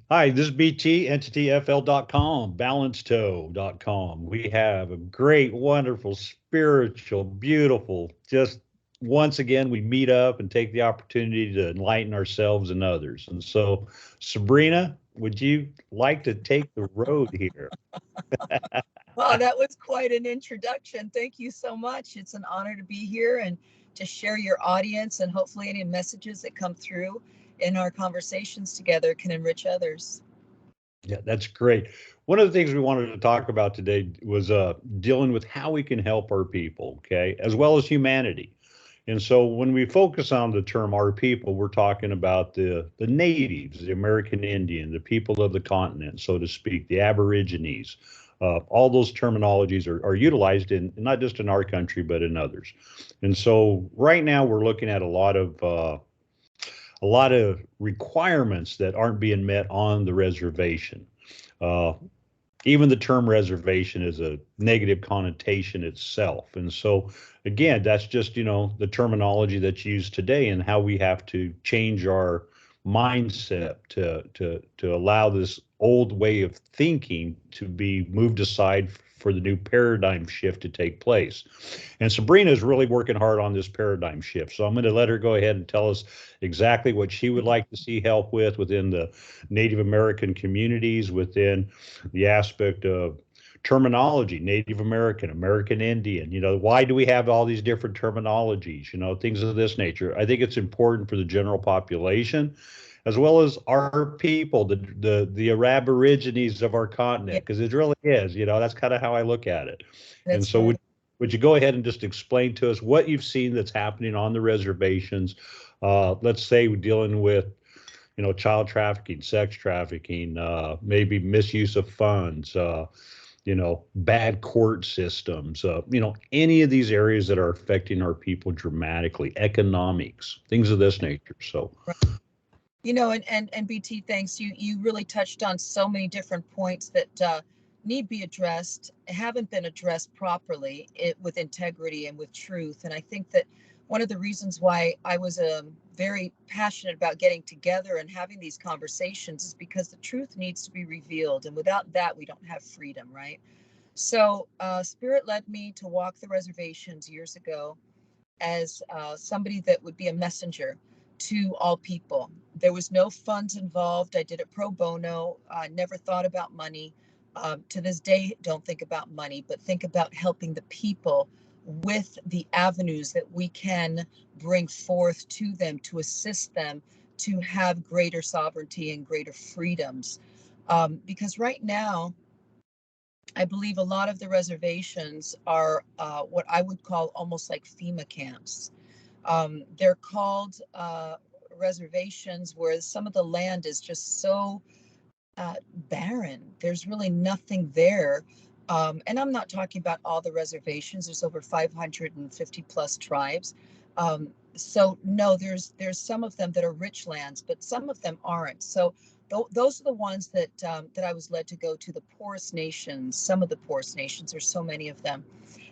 Hi, this is BT, entityfl.com, balancetow.com. We have a great, wonderful, spiritual, beautiful, just once again, we meet up and take the opportunity to enlighten ourselves and others. And so, Sabrina, would you like to take the road here? Well, that was quite an introduction. Thank you so much. It's an honor to be here and to share your audience, and hopefully any messages that come through in our conversations together can enrich others. Yeah, that's great. One of the things we wanted to talk about today was dealing with how we can help our people, okay, as well as humanity. And so when we focus on the term our people, we're talking about the natives, the American Indian, the people of the continent, so to speak, the Aborigines. All those terminologies are utilized in not just in our country, but in others. And so right now we're looking at a lot of requirements that aren't being met on the reservation. Uh, Even the term reservation is a negative connotation itself. And so, again, that's just, the terminology that's used today and how we have to change our mindset to allow this old way of thinking to be moved aside for the new paradigm shift to take place. And Sabrina is really working hard on this paradigm shift. So I'm going to let her go ahead and tell us exactly what she would like to see help with within the Native American communities, within the aspect of terminology, Native American, American Indian. Why do we have all these different terminologies? Things of this nature. I think it's important for the general population, as well as our people, the Aborigines of our Yeah, continent, because it really is. That's kind of how I look at it. And that's so, right. would you go ahead and just explain to us what you've seen that's happening on the reservations? Let's say we're dealing with child trafficking, sex trafficking, maybe misuse of funds, bad court systems, any of these areas that are affecting our people dramatically, economics, things of this nature. So, And BT, thanks. You really touched on so many different points that need be addressed, haven't been addressed properly with integrity and with truth. And I think that one of the reasons why I was very passionate about getting together and having these conversations is because the truth needs to be revealed. And without that, we don't have freedom, right? So, Spirit led me to walk the reservations years ago as somebody that would be a messenger to all people. There was no funds involved. I did it pro bono. I never thought about money. To this day, don't think about money, but think about helping the people with the avenues that we can bring forth to them to assist them to have greater sovereignty and greater freedoms. Because right now, I believe a lot of the reservations are what I would call almost like FEMA camps. They're called reservations where some of the land is just so barren. There's really nothing there. And I'm not talking about all the reservations. There's over 550 plus tribes. So no, there's some of them that are rich lands, but some of them aren't. So those are the ones that I was led to go to, the poorest nations. Some of the poorest nations. There's so many of them,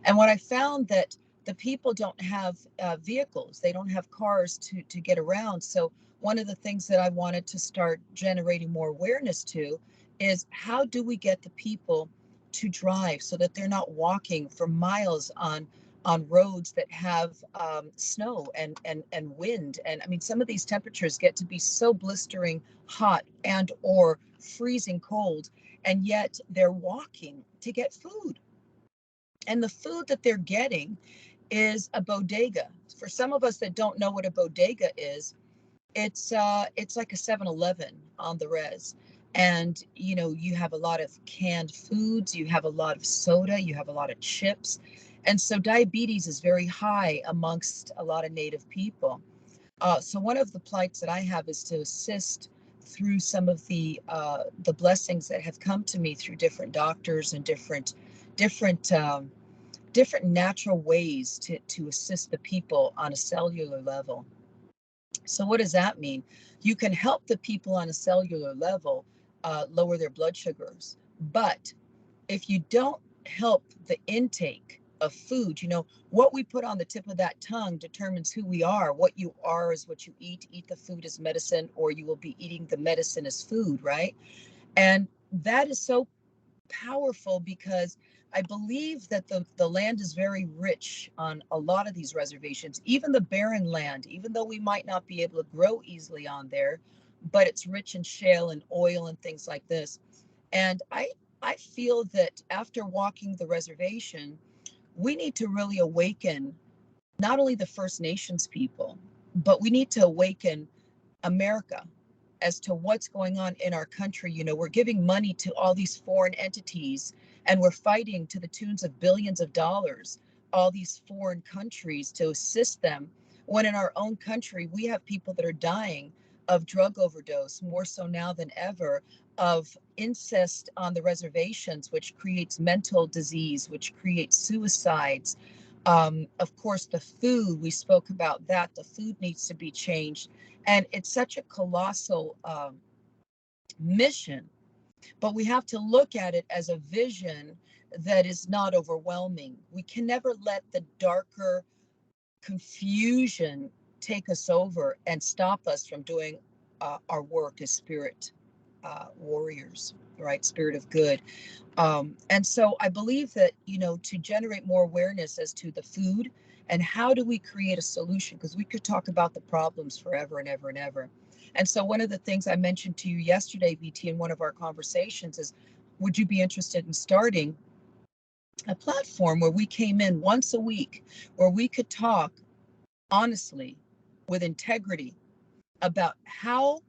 and what I found that the people don't have vehicles. They don't have cars to get around. So one of the things that I wanted to start generating more awareness to is how do we get the people to drive so that they're not walking for miles on roads that have snow and wind. And I mean, some of these temperatures get to be so blistering hot and or freezing cold, and yet they're walking to get food. And the food that they're getting is a bodega. For some of us that don't know what a bodega is, it's like a 7-Eleven on the res. And you have a lot of canned foods, you have a lot of soda, you have a lot of chips. And so diabetes is very high amongst a lot of native people. So one of the plights that I have is to assist through some of the blessings that have come to me through different doctors and different different natural ways to assist the people on a cellular level. So what does that mean? You can help the people on a cellular level lower their blood sugars, but if you don't help the intake of food. You know, what we put on the tip of that tongue determines who we are. What you are is what you eat. Eat the food as medicine, or you will be eating the medicine as food, right? And that is so powerful because I believe that the land is very rich on a lot of these reservations, even the barren land, even though we might not be able to grow easily on there, but it's rich in shale and oil and things like this. And I feel that after walking the reservation, we need to really awaken not only the First Nations people, but we need to awaken America as to what's going on in our country. You know, we're giving money to all these foreign entities and we're fighting to the tunes of billions of dollars, all these foreign countries to assist them. When in our own country, we have people that are dying of drug overdose, more so now than ever, of incest on the reservations, which creates mental disease, which creates suicides. Of course, the food, we spoke about that. The food needs to be changed. And it's such a colossal mission, but we have to look at it as a vision that is not overwhelming. We can never let the darker confusion take us over and stop us from doing our work as spirit warriors, right? Spirit of good. And so I believe that, you know, to generate more awareness as to the food and how do we create a solution, because we could talk about the problems forever and ever and ever. And so one of the things I mentioned to you yesterday, BT, in one of our conversations is, would you be interested in starting a platform where we came in once a week, where we could talk honestly, with integrity, about how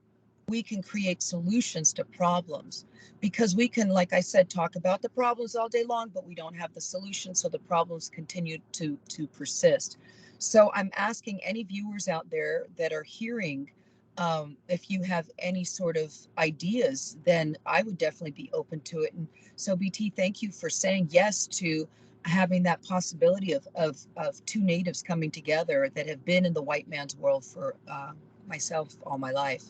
we can create solutions to problems, because we can, like I said, talk about the problems all day long, but we don't have the solution, so the problems continue to persist. So I'm asking any viewers out there that are hearing, if you have any sort of ideas, then I would definitely be open to it. And so BT, thank you for saying yes to having that possibility of two natives coming together that have been in the white man's world for myself all my life.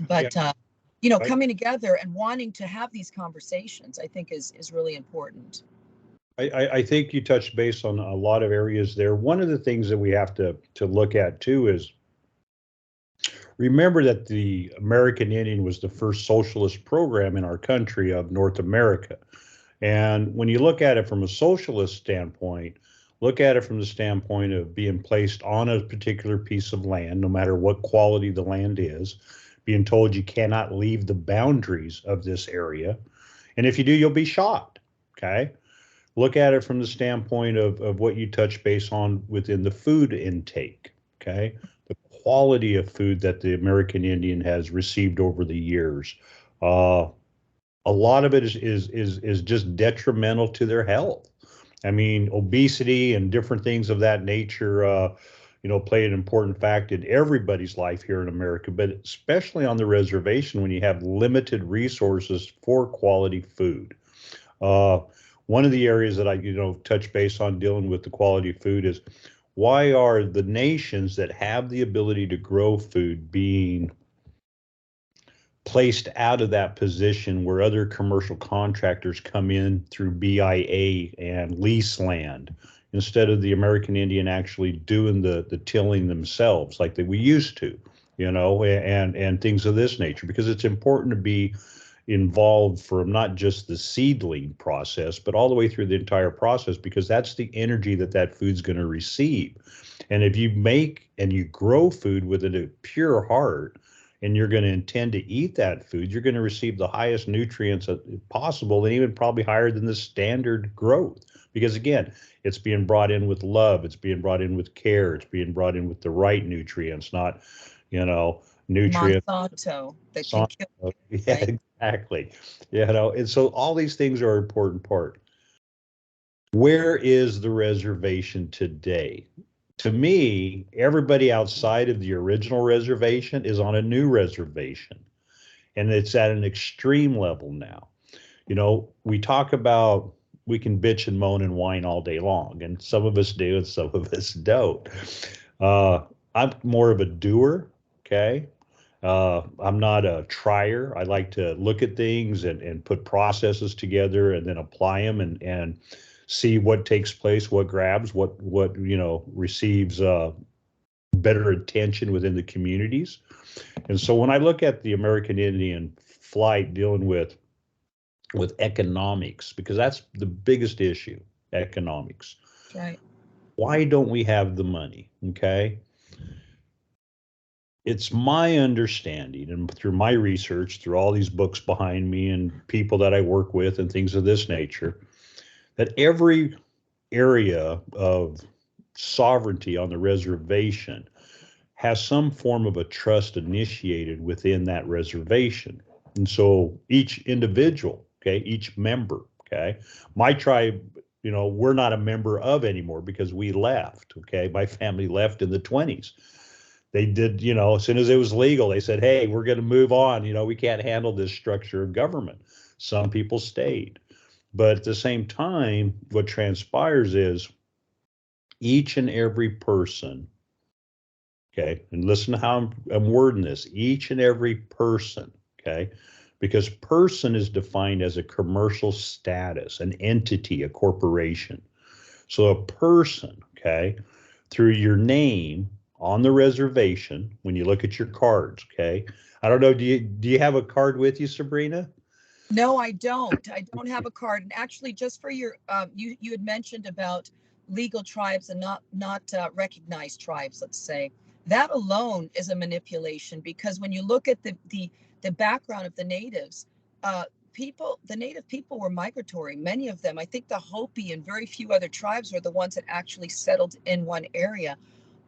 But Yeah, you know, I, coming together and wanting to have these conversations, I think is really important. I think you touched base on a lot of areas there. One of the things that we have to look at too is remember that the American Indian was the first socialist program in our country of North America. And when you look at it from a socialist standpoint, look at it from the standpoint of being placed on a particular piece of land, no matter what quality the land is, being told you cannot leave the boundaries of this area. And if you do, you'll be shot. Okay. Look at it from the standpoint of what you touch base on within the food intake. Okay. The quality of food that the American Indian has received over the years. Uh, a lot of it is just detrimental to their health. I mean, obesity and different things of that nature, play an important fact in everybody's life here in America, but especially on the reservation when you have limited resources for quality food. Uh, One of the areas that I, touch base on dealing with the quality of food is why are the nations that have the ability to grow food being placed out of that position where other commercial contractors come in through BIA and lease land instead of the American Indian actually doing the tilling themselves like that we used to, and things of this nature, because it's important to be involved from not just the seedling process, but all the way through the entire process, because that's the energy that food's going to receive. And if you make and you grow food with a pure heart, and you're going to intend to eat that food, you're going to receive the highest nutrients possible, and even probably higher than the standard growth. Because again, it's being brought in with love, it's being brought in with care, it's being brought in with the right nutrients, not, nutrients. Monsanto that can kill you, Yeah, right? exactly. And so all these things are an important part. Where is the reservation today? To me, everybody outside of the original reservation is on a new reservation, and it's at an extreme level now. We talk about we can bitch and moan and whine all day long, and some of us do, and some of us don't. Uh, I'm more of a doer, okay? I'm not a trier. I like to look at things and put processes together and then apply them and see what takes place, what grabs, what receives better attention within the communities. And so when I look at the American Indian flight dealing with economics, because that's the biggest issue, economics. Right. Why don't we have the money? Okay. It's my understanding, and through my research, through all these books behind me and people that I work with and things of this nature, that every area of sovereignty on the reservation has some form of a trust initiated within that reservation. And so each individual, okay, each member, okay, my tribe, we're not a member of anymore because we left, okay, my family left in the 20s. They did, as soon as it was legal, they said, hey, we're going to move on. We can't handle this structure of government. Some people stayed. But at the same time, what transpires is each and every person, okay, and listen to how I'm wording this, each and every person, okay, because person is defined as a commercial status, an entity, a corporation. So a person, okay, through your name on the reservation, when you look at your cards, okay, I don't know, do you have a card with you, Sabrina? No, I don't. I don't have a card. And actually, just for your, you had mentioned about legal tribes and not recognized tribes. Let's say that alone is a manipulation, because when you look at the background of the natives, the native people were migratory. Many of them, I think the Hopi and very few other tribes were the ones that actually settled in one area.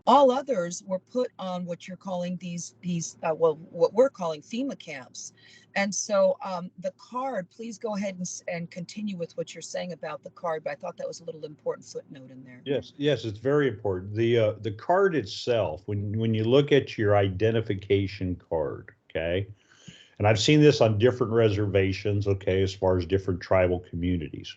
All others were put on what you're calling these what we're calling FEMA camps. And so the card, please go ahead and continue with what you're saying about the card. But I thought that was a little important footnote in there. Yes, it's very important. The card itself, when you look at your identification card, okay, and I've seen this on different reservations, okay, as far as different tribal communities.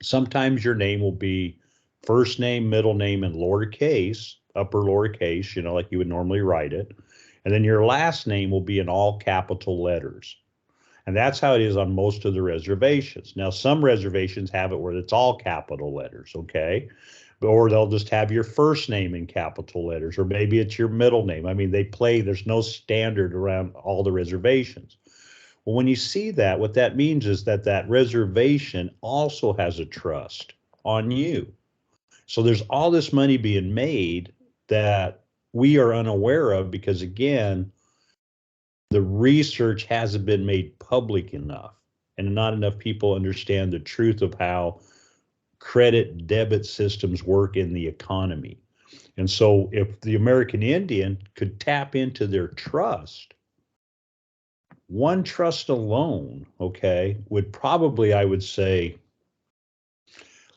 Sometimes your name will be first name, middle name, and lowercase, upper lowercase, like you would normally write it. And then your last name will be in all capital letters. And that's how it is on most of the reservations. Now, some reservations have it where it's all capital letters, okay? Or they'll just have your first name in capital letters, or maybe it's your middle name. I mean, there's no standard around all the reservations. Well, when you see that, what that means is that reservation also has a trust on you. So there's all this money being made that we are unaware of because, again, the research hasn't been made public enough, and not enough people understand the truth of how credit debit systems work in the economy. And so if the American Indian could tap into their trust, one trust alone, okay, would probably, I would say,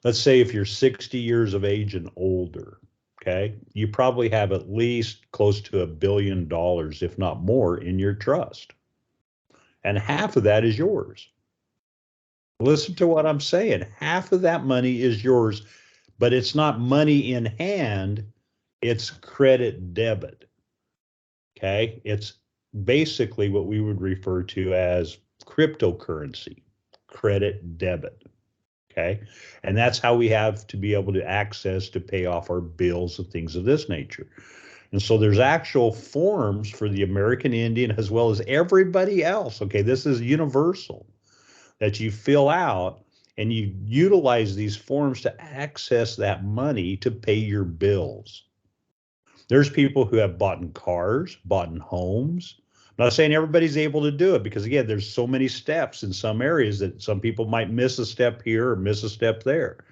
let's say if you're 60 years of age and older, okay, you probably have at least close to $1 billion, if not more, in your trust. And half of that is yours. Listen to what I'm saying. Half of that money is yours, but it's not money in hand, it's credit debit. Okay. It's basically what we would refer to as cryptocurrency, credit debit. Okay. And that's how we have to be able to access to pay off our bills and things of this nature. And so there's actual forms for the American Indian as well as everybody else. Okay. This is universal, that you fill out and you utilize these forms to access that money to pay your bills. There's people who have bought in cars, bought in homes. I'm not saying everybody's able to do it because, again, there's so many steps in some areas that some people might miss a step here or miss a step there.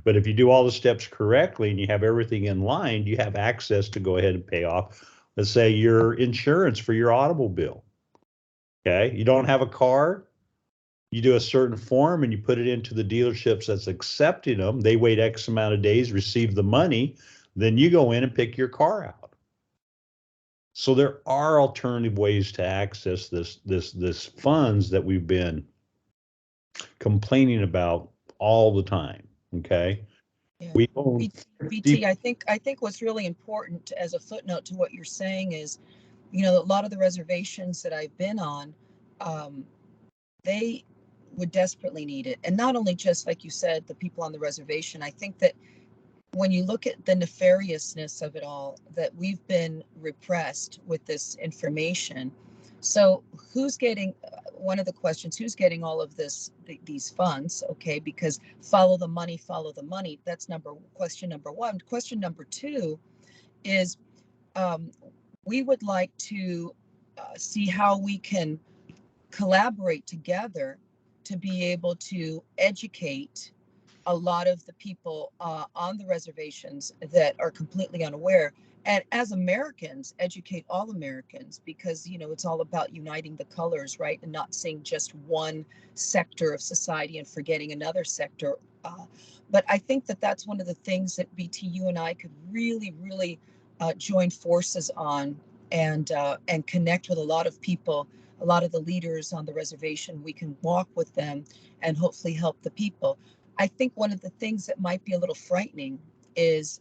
But if you do all the steps correctly and you have everything in line, you have access to go ahead and pay off, let's say, your insurance for your automobile. Okay. You don't have a car, you do a certain form and you put it into the dealerships that's accepting them. They wait X amount of days, receive the money, then you go in and pick your car out. So there are alternative ways to access this funds that we've been complaining about all the time. Okay. Yeah. We own BT, I think what's really important as a footnote to what you're saying is, a lot of the reservations that I've been on, they would desperately need it. And not only just, like you said, the people on the reservation. I think that when you look at the nefariousness of it all, that we've been repressed with this information. So who's getting, one of the questions, who's getting all of these funds? Okay, because follow the money, follow the money. That's question number one. Question number two is, um, we would like to see how we can collaborate together to be able to educate a lot of the people on the reservations that are completely unaware, and as Americans educate all Americans, because it's all about uniting the colors, right, and not seeing just one sector of society and forgetting another sector. But I think that that's one of the things that BTU and I could really, really join forces on, and connect with a lot of people, a lot of the leaders on the reservation. We can walk with them and hopefully help the people. I think one of the things that might be a little frightening is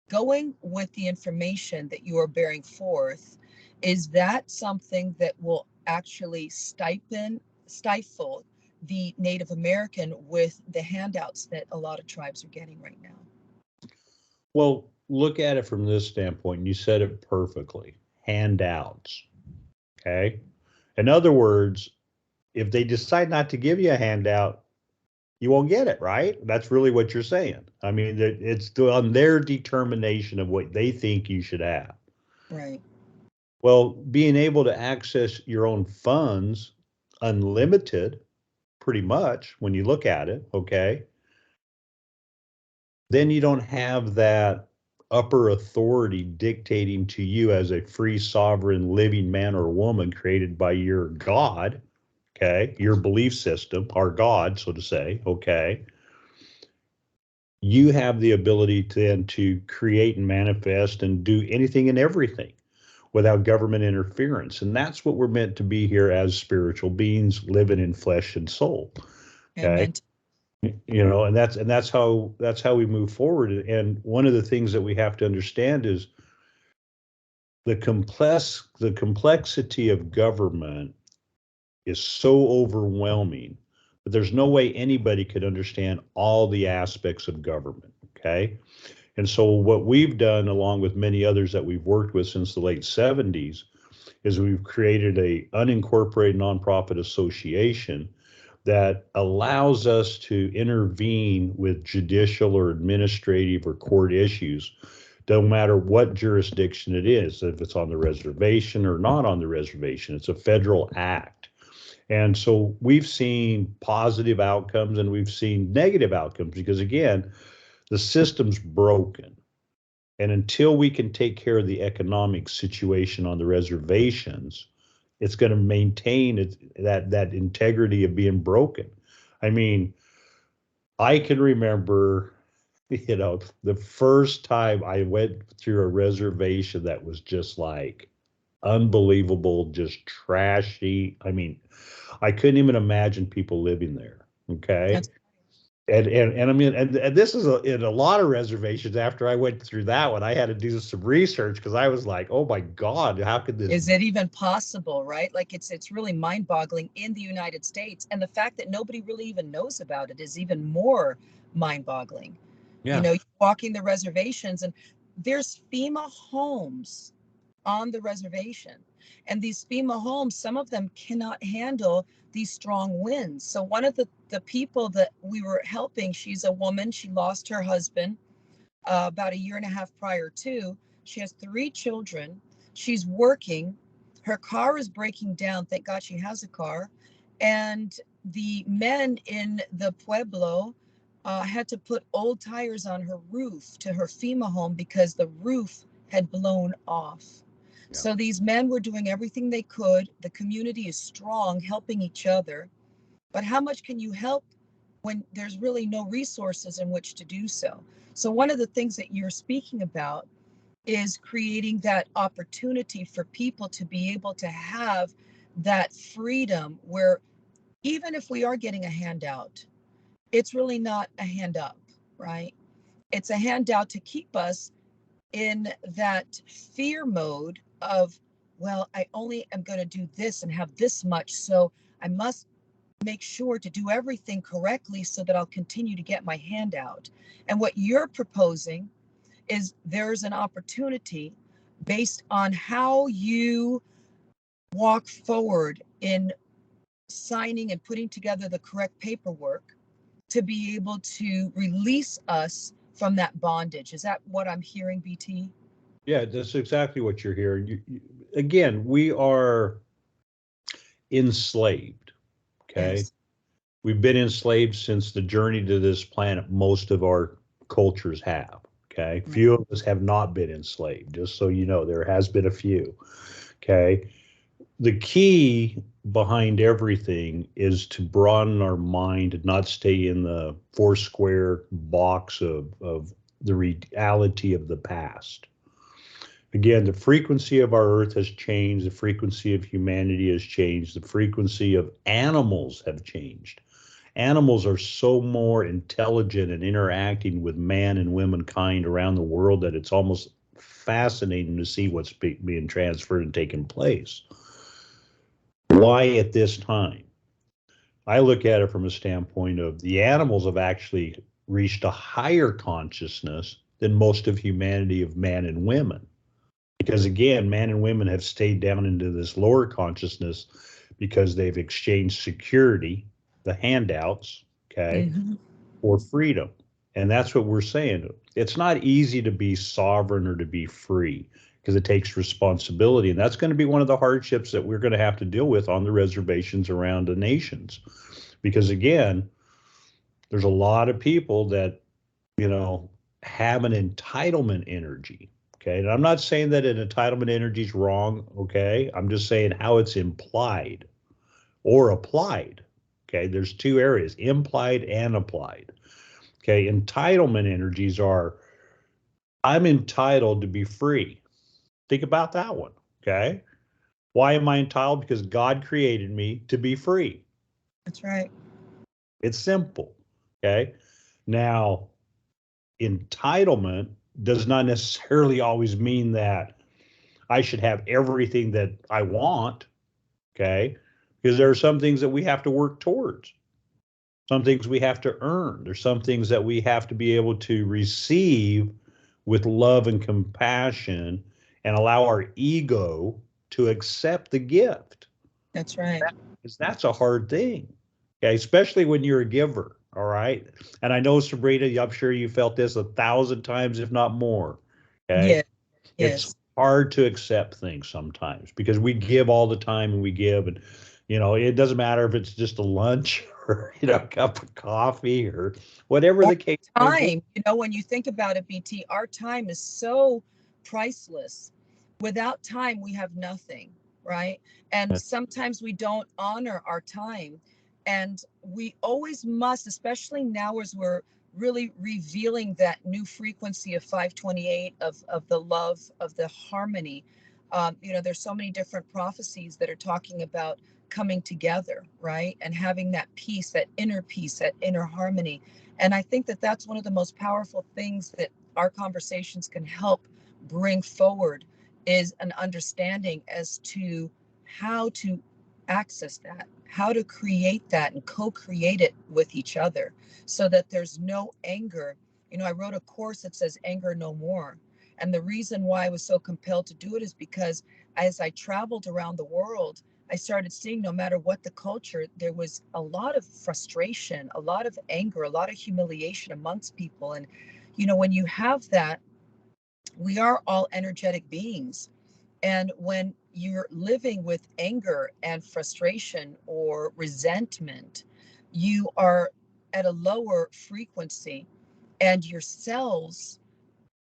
going with the information that you are bearing forth. Is that something that will actually stifle the Native American with the handouts that a lot of tribes are getting right now? Well, look at it from this standpoint, and you said it perfectly. Handouts. Okay. In other words, if they decide not to give you a handout, you won't get it, right? That's really what you're saying. I mean, it's on their determination of what they think you should have. Right. Well, being able to access your own funds unlimited, pretty much, when you look at it, okay, then you don't have that upper authority dictating to you as a free, sovereign, living man or woman created by your God, okay, your belief system, our God, so to say, okay. You have the ability then to create and manifest and do anything and everything without government interference. And that's what we're meant to be here as spiritual beings living in flesh and soul. Okay. Amen. And that's how we move forward. And one of the things that we have to understand is the complexity of government is so overwhelming that there's no way anybody could understand all the aspects of government. Okay. And so what we've done, along with many others that we've worked with since the late 70s, is we've created a unincorporated nonprofit association that allows us to intervene with judicial or administrative or court issues, no matter what jurisdiction it is, if it's on the reservation or not on the reservation. It's a federal act. And so we've seen positive outcomes and we've seen negative outcomes because, again, the system's broken. And until we can take care of the economic situation on the reservations, it's going to maintain that integrity of being broken. I mean, I can remember, the first time I went through a reservation that was just like unbelievable, just trashy. I mean, I couldn't even imagine people living there. Okay. That's And I mean, and this is in a lot of reservations. After I went through that one, I had to do some research because I was like, oh my God, how could this? Is it even possible, right? Like it's really mind-boggling in the United States, and the fact that nobody really even knows about it is even more mind-boggling. Yeah. Walking the reservations, and there's FEMA homes on the reservation, and these FEMA homes, some of them cannot handle these strong winds. So one of the people that we were helping, she's a woman, she lost her husband about a year and a half prior to. She has 3 children. She's working. Her car is breaking down. Thank God she has a car. And the men in the Pueblo had to put old tires on her roof to her FEMA home because the roof had blown off. Yeah. So these men were doing everything they could. The community is strong, helping each other. But how much can you help when there's really no resources in which to do so? So one of the things that you're speaking about is creating that opportunity for people to be able to have that freedom where even if we are getting a handout, it's really not a hand up, right? It's a handout to keep us in that fear mode of, well, I only am going to do this and have this much, so I must make sure to do everything correctly so that I'll continue to get my hand out. And what you're proposing is there's an opportunity based on how you walk forward in signing and putting together the correct paperwork to be able to release us from that bondage. Is that what I'm hearing, BT? Yeah, that's exactly what you're hearing. Again, we are enslaved. Okay. Yes. We've been enslaved since the journey to this planet. Most of our cultures have. Okay. Right. Few of us have not been enslaved, just so you know, there has been a few. Okay. The key behind everything is to broaden our mind and not stay in the four square box of the reality of the past. Again, the frequency of our earth has changed, the frequency of humanity has changed, the frequency of animals have changed. Animals are so more intelligent and interacting with man and womankind around the world that it's almost fascinating to see what's being transferred and taking place. Why at this time? I look at it from a standpoint of the animals have actually reached a higher consciousness than most of humanity of man and women. Because again, man and women have stayed down into this lower consciousness because they've exchanged security, the handouts, okay, Mm-hmm. for freedom. And that's what we're saying. It's not easy to be sovereign or to be free because it takes responsibility. And that's going to be one of the hardships that we're going to have to deal with on the reservations around the nations. Because again, there's a lot of people that, you know, have an entitlement energy. Okay. And I'm not saying that an entitlement energy is wrong. Okay. I'm just saying how it's implied or applied. Okay. There's two areas, implied and applied. Okay. Entitlement energies are I'm entitled to be free. Think about that one. Okay. Why am I entitled? Because God created me to be free. That's right. It's simple. Okay. Now, entitlement does not necessarily always mean that I should have everything that I want. Okay. Because there are some things that we have to work towards, some things we have to earn. There's some things that we have to be able to receive with love and compassion and allow our ego to accept the gift. That's right. Because that's a hard thing. Okay. Especially when you're a giver. All right. And I know, Sabrina, I'm sure you felt this 1,000 times, if not more. Okay. Yeah. It's Yes. hard to accept things sometimes because we give all the time and we give, and it doesn't matter if it's just a lunch or a cup of coffee or whatever Our the case may be. time, when you think about it, BT, our time is so priceless. Without time, we have nothing, right? And sometimes we don't honor our time. And we always must, especially now as we're really revealing that new frequency of 528 of the love, of the harmony. There's so many different prophecies that are talking about coming together, right? And having that peace, that inner harmony. And I think that that's one of the most powerful things that our conversations can help bring forward is an understanding as to how to access that, how to create that and co-create it with each other so that there's no anger. I wrote a course that says anger no more. And the reason why I was so compelled to do it is because as I traveled around the world, I started seeing no matter what the culture, there was a lot of frustration, a lot of anger, a lot of humiliation amongst people. And, when you have that, we are all energetic beings. And when you're living with anger and frustration or resentment, you are at a lower frequency and your cells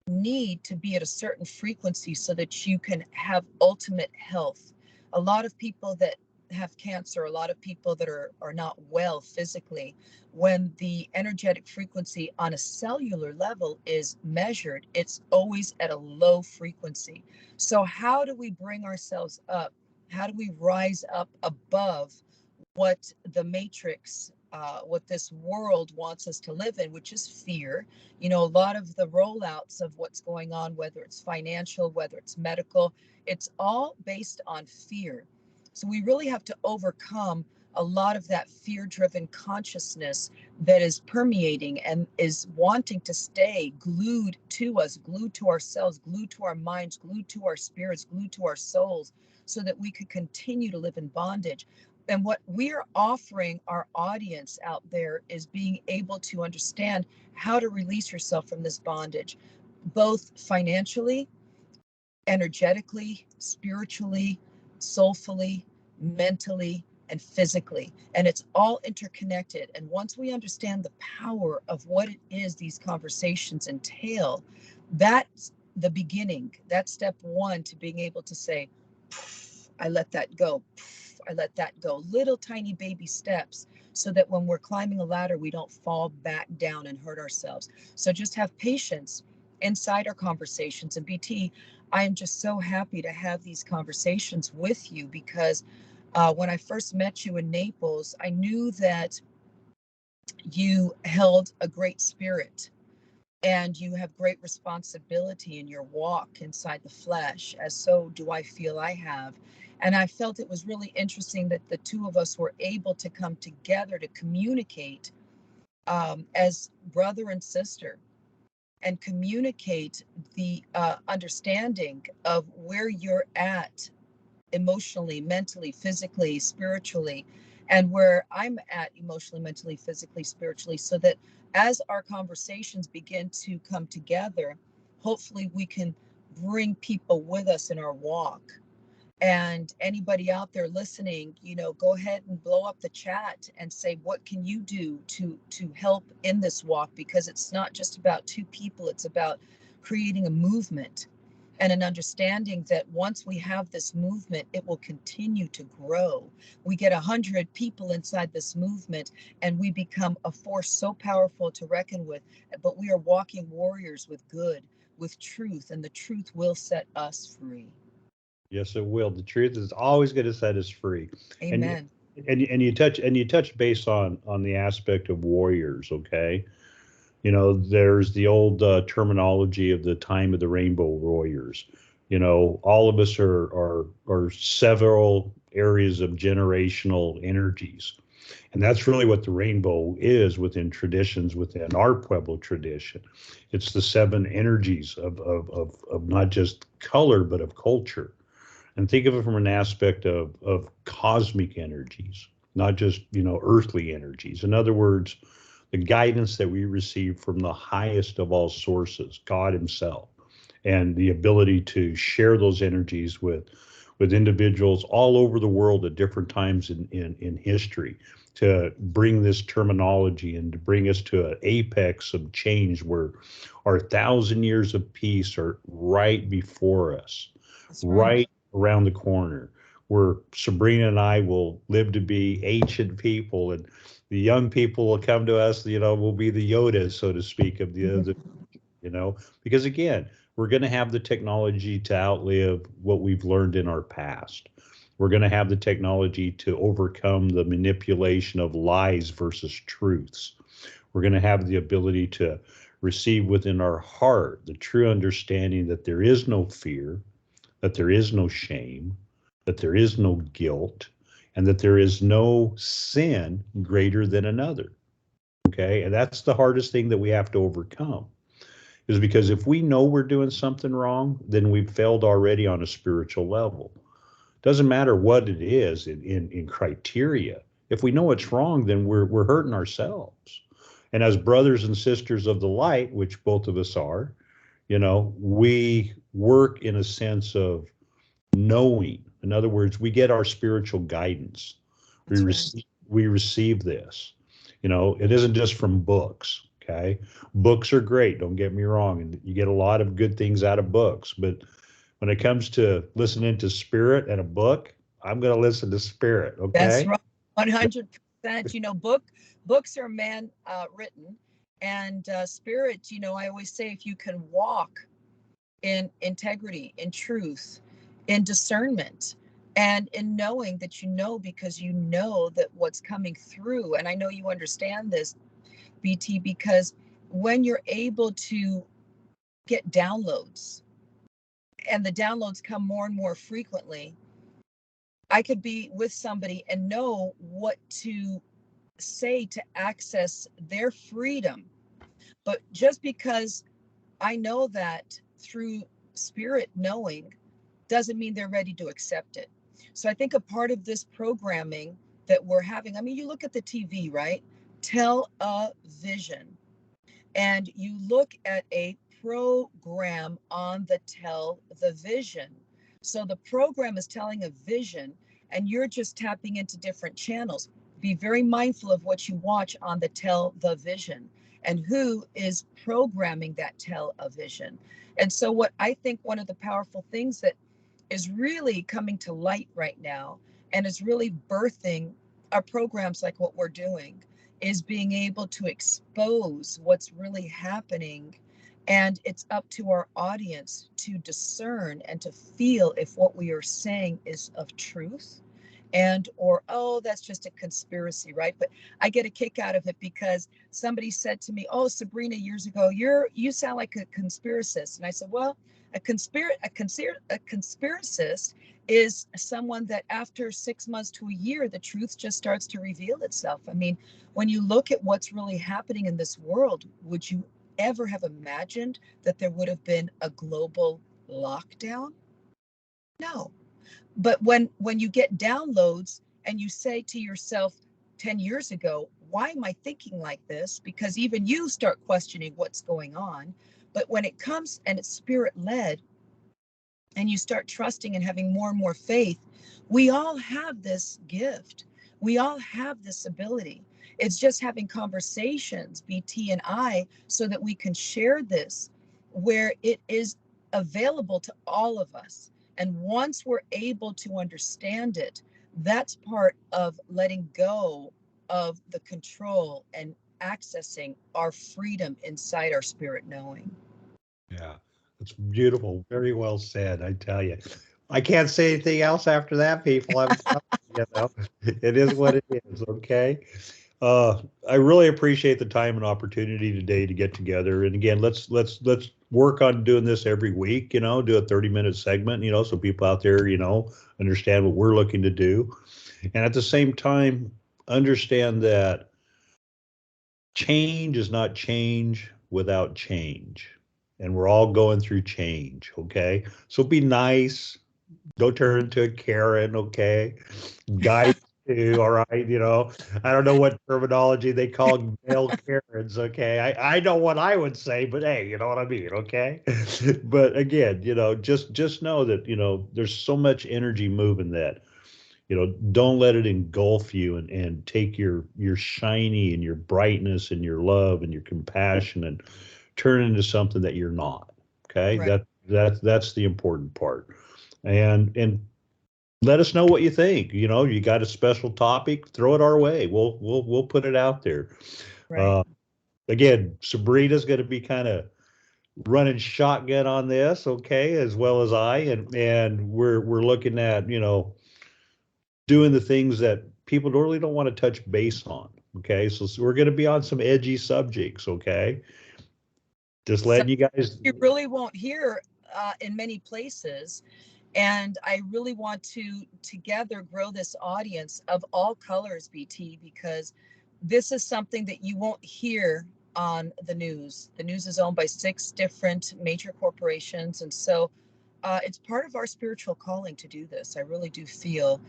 need to be at a certain frequency so that you can have ultimate health. A lot of people that have cancer, a lot of people that are not well physically, when the energetic frequency on a cellular level is measured, it's always at a low frequency. So how do we bring ourselves up? How do we rise up above what the matrix, what this world wants us to live in, which is fear? A lot of the rollouts of what's going on, whether it's financial, whether it's medical, it's all based on fear. So we really have to overcome a lot of that fear-driven consciousness that is permeating and is wanting to stay glued to us, glued to ourselves, glued to our minds, glued to our spirits, glued to our souls, so that we could continue to live in bondage. And what we're offering our audience out there is being able to understand how to release yourself from this bondage, both financially, energetically, spiritually, soulfully, mentally, and physically. And it's all interconnected. And once we understand the power of what it is these conversations entail, that's the beginning. That's step one to being able to say, I let that go. I let that go. Little tiny baby steps so that when we're climbing a ladder, we don't fall back down and hurt ourselves. So just have patience inside our conversations. And BT, I am just so happy to have these conversations with you because when I first met you in Naples, I knew that you held a great spirit and you have great responsibility in your walk inside the flesh, as so do I feel I have. And I felt it was really interesting that the two of us were able to come together to communicate as brother and sister and communicate the understanding of where you're at emotionally, mentally, physically, spiritually, and where I'm at emotionally, mentally, physically, spiritually, so that as our conversations begin to come together, hopefully we can bring people with us in our walk. And anybody out there listening, go ahead and blow up the chat and say, what can you do to help in this walk? Because it's not just about two people, it's about creating a movement and an understanding that once we have this movement, it will continue to grow. We get 100 people inside this movement and we become a force so powerful to reckon with, but we are walking warriors with good, with truth, and the truth will set us free. Yes, it will. The truth is always going to set us free. And Amen. and you touch base on the aspect of warriors, okay? There's the old terminology of the time of the rainbow warriors. All of us are several areas of generational energies. And that's really what the rainbow is within traditions, within our Pueblo tradition. It's the seven energies of not just color, but of culture. And think of it from an aspect of cosmic energies, not just, earthly energies. In other words, the guidance that we receive from the highest of all sources, God himself, and the ability to share those energies with individuals all over the world at different times in history, to bring this terminology and to bring us to an apex of change where our 1,000 years of peace are right before us, That's right. right around the corner, where Sabrina and I will live to be ancient people, and the young people will come to us, will be the Yodas, so to speak, of the because again, we're going to have the technology to outlive what we've learned in our past. We're going to have the technology to overcome the manipulation of lies versus truths. We're going to have the ability to receive within our heart the true understanding that there is no fear, that there is no shame, that there is no guilt, and that there is no sin greater than another. Okay. And that's the hardest thing that we have to overcome, is because if we know we're doing something wrong, then we've failed already on a spiritual level. Doesn't matter what it is in criteria. If we know it's wrong, then we're hurting ourselves. And as brothers and sisters of the light, which both of us are, we work in a sense of knowing. In other words, we get our spiritual guidance. We That's right. receive we receive this. It isn't just from books. Okay. Books are great, don't get me wrong, and you get a lot of good things out of books. But when it comes to listening to spirit and a book, I'm going to listen to spirit. That's Okay. right. 100%. Books are man written, and spirit. I always say if you can walk in integrity, in truth, in discernment, and in knowing that because you know that what's coming through. And I know you understand this, BT, because when you're able to get downloads and the downloads come more and more frequently, I could be with somebody and know what to say to access their freedom. But just because I know that through spirit knowing doesn't mean they're ready to accept it. So I think a part of this programming that we're having, I mean, you look at the TV, right? Tell a vision, and you look at a program on the tell the vision. So the program is telling a vision, and you're just tapping into different channels. Be very mindful of what you watch on the tell the vision and who is programming that tell a vision. And so, what I think one of the powerful things that is really coming to light right now and is really birthing our programs like what we're doing is being able to expose what's really happening. And it's up to our audience to discern and to feel if what we are saying is of truth and or oh, that's just a conspiracy, right? But I get a kick out of it because somebody said to me, oh, Sabrina, years ago, you sound like a conspiracist. And I said, well, a conspiracist is someone that after 6 months to a year, the truth just starts to reveal itself. I mean, when you look at what's really happening in this world, would you ever have imagined that there would have been a global lockdown? No. But when you get downloads and you say to yourself 10 years ago, why am I thinking like this? Because even you start questioning what's going on. But when it comes and it's spirit led and you start trusting and having more and more faith, we all have this gift. We all have this ability. It's just having conversations, BT and I, so that we can share this where it is available to all of us. And once we're able to understand it, that's part of letting go of the control and accessing our freedom inside our spirit knowing. Yeah, it's beautiful. Very well said, I tell you. I can't say anything else after that, people. I'm telling you, it is what it is, okay? I really appreciate the time and opportunity today to get together. And again, let's work on doing this every week, do a 30-minute segment, so people out there, understand what we're looking to do. And at the same time, understand that change is not change without change. And we're all going through change, okay? So be nice. Don't turn into a Karen, okay? Guide too, all right? I don't know what terminology they call male Karens, okay? I know what I would say, but hey, you know what I mean, okay? But again, just know that, there's so much energy moving that don't let it engulf you and take your shiny and your brightness and your love and your compassion and turn into something that you're not. Okay. Right. That's the important part. And let us know what you think. You got a special topic, throw it our way. We'll put it out there. Right. Uh, again, Sabrina's going to be kind of running shotgun on this, okay, as well as I, and we're looking at doing the things that people really don't want to touch base on. Okay, so we're going to be on some edgy subjects. Okay, just So letting you guys. you really won't hear in many places. And I really want to together grow this audience of all colors, BT, because this is something that you won't hear on the news. The news is owned by 6 different major corporations. And so it's part of our spiritual calling to do this. I really do feel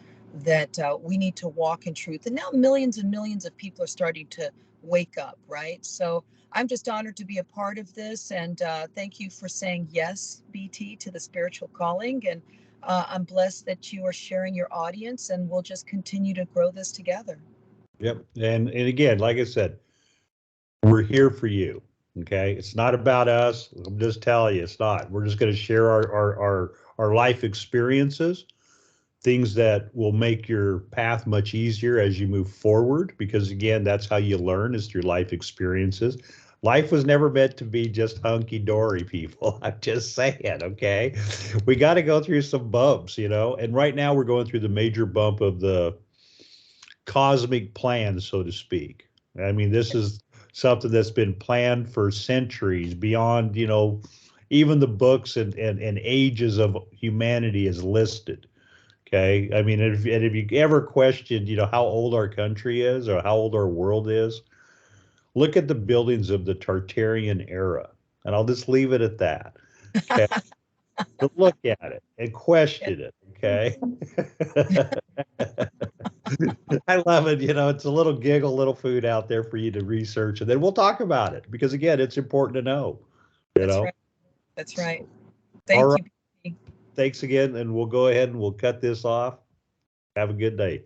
that we need to walk in truth. And now millions and millions of people are starting to wake up, right? So I'm just honored to be a part of this. And thank you for saying yes, BT, to the spiritual calling. And I'm blessed that you are sharing your audience, and we'll just continue to grow this together. Yep, and again, like I said, we're here for you. Okay, it's not about us. I'm just telling you, it's not. We're just going to share our life experiences, things that will make your path much easier as you move forward, because again, that's how you learn, is through life experiences. Life was never meant to be just hunky-dory, people. I'm just saying, okay? We got to go through some bumps, and right now we're going through the major bump of the cosmic plan, so to speak. I mean, this is something that's been planned for centuries, beyond, even the books and ages of humanity is listed. Okay. I mean, if you ever questioned, how old our country is or how old our world is, look at the buildings of the Tartarian era. And I'll just leave it at that. Okay. But look at it and question it. Okay. I love it. It's a little giggle, little food out there for you to research. And then we'll talk about it because, again, it's important to know, you That's know. right. That's right. All Thank right. you. Thanks again. And we'll go ahead and we'll cut this off. Have a good day.